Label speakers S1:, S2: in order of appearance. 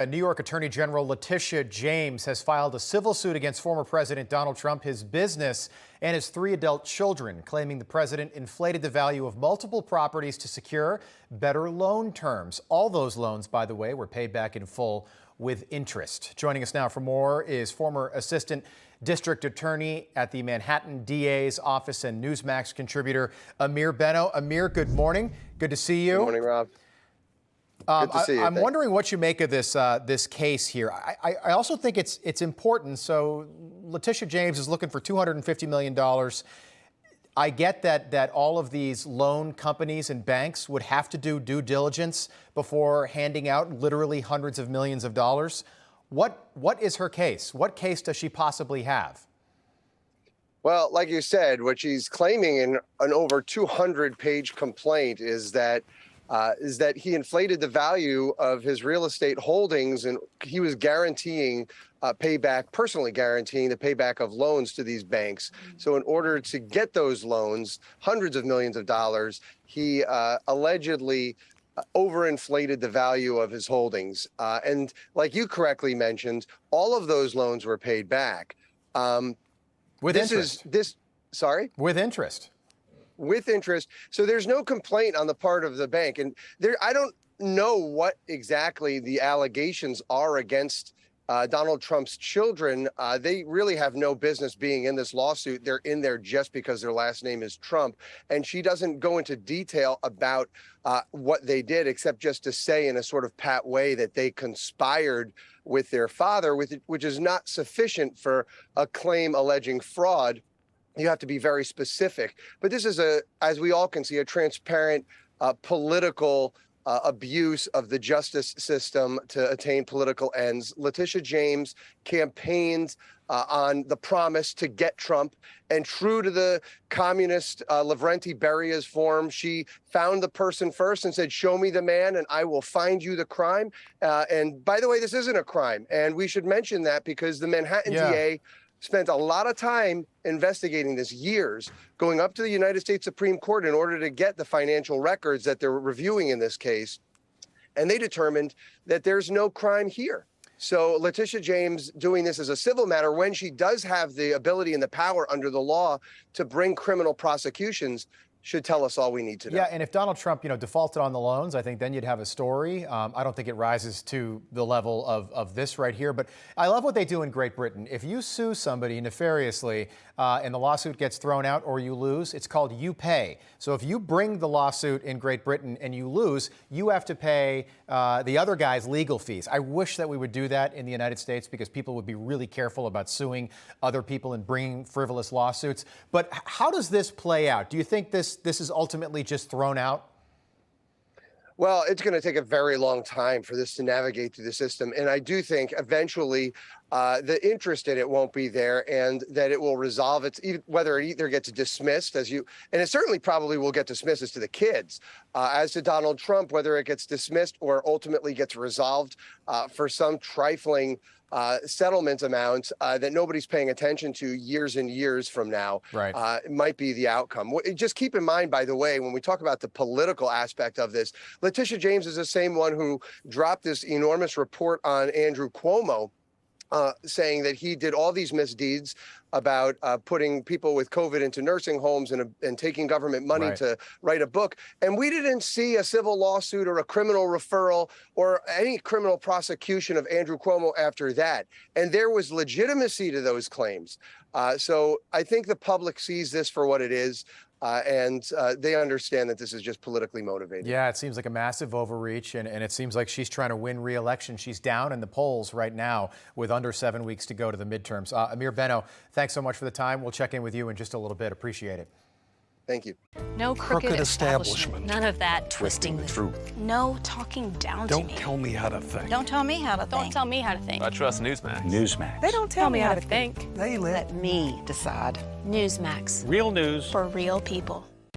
S1: A New York Attorney General Letitia James has filed a civil suit against former President Donald Trump, his business, and his 3 adult children, claiming the president inflated the value of multiple properties to secure better loan terms. All those loans, by the way, were paid back in full with interest. Joining us now for more is former Assistant District Attorney at the Manhattan DA's office and Newsmax contributor Ameer Benno. Ameer, good morning. Good to see you.
S2: Good morning, Rob. Good to see you.
S1: I'm wondering what you make of this case here. I also think it's important. So Letitia James is looking for $250 million. I get that all of these loan companies and banks would have to do due diligence before handing out literally hundreds of millions of dollars. What is her case? What case does she possibly have?
S2: Well, like you said, what she's claiming in an over 200-page complaint is that he inflated the value of his real estate holdings, and he was guaranteeing personally guaranteeing the payback of loans to these banks. So in order to get those loans, hundreds of millions of dollars, he allegedly overinflated the value of his holdings. And like you correctly mentioned, all of those loans were paid back.
S1: With interest.
S2: Sorry?
S1: With interest.
S2: With interest. So there's no complaint on the part of the bank. And I don't know what exactly the allegations are against Donald Trump's children. They really have no business being in this lawsuit. They're in there just because their last name is Trump. And she doesn't go into detail about what they did, except just to say in a sort of pat way that they conspired with their father, which is not sufficient for a claim alleging fraud. You have to be very specific. But this is, as we all can see, a transparent political abuse of the justice system to attain political ends. Letitia James campaigned on the promise to get Trump, and true to the communist Lavrenti Beria's form, she found the person first and said, "Show me the man and I will find you the crime." And by the way, this isn't a crime. And we should mention that because the Manhattan DA spent a lot of time investigating this, years, going up to the United States Supreme Court in order to get the financial records that they're reviewing in this case. And they determined that there's no crime here. So Letitia James doing this as a civil matter, when she does have the ability and the power under the law to bring criminal prosecutions, should tell us all we need to know.
S1: Yeah, and if Donald Trump, defaulted on the loans, I think then you'd have a story. I don't think it rises to the level of this right here, but I love what they do in Great Britain. If you sue somebody nefariously and the lawsuit gets thrown out or you lose, it's called you pay. So if you bring the lawsuit in Great Britain and you lose, you have to pay the other guy's legal fees. I wish that we would do that in the United States because people would be really careful about suing other people and bringing frivolous lawsuits. But how does this play out? Do you think this is ultimately just thrown out?
S2: Well, it's going to take a very long time for this to navigate through the system. And I do think eventually the interest in it won't be there, and that it will resolve whether it either gets dismissed and it certainly probably will get dismissed as to the kids. As to Donald Trump, whether it gets dismissed or ultimately gets resolved for some trifling settlement amount that nobody's paying attention to years and years from now,
S1: right.
S2: It might be the outcome. Just keep in mind, by the way, when we talk about the political aspect of this, Letitia James is the same one who dropped this enormous report on Andrew Cuomo, saying that he did all these misdeeds about putting people with COVID into nursing homes and taking government money to write a book. And we didn't see a civil lawsuit or a criminal referral or any criminal prosecution of Andrew Cuomo after that. And there was legitimacy to those claims. So I think the public sees this for what it is. And they understand that this is just politically motivated.
S1: Yeah, it seems like a massive overreach, and it seems like she's trying to win re-election. She's down in the polls right now with under 7 weeks to go to the midterms. Ameer Benno, thanks so much for the time. We'll check in with you in just a little bit. Appreciate it.
S2: Thank you.
S3: No crooked establishment.
S4: None of that twisting the
S3: truth.
S4: No talking down to me.
S3: Don't tell me how to think.
S4: Don't tell me how to think.
S5: Don't tell me how to think.
S6: I trust Newsmax.
S3: Newsmax.
S5: They don't tell me how to think.
S3: They
S4: Let me decide.
S5: Newsmax.
S3: Real news
S4: For real people.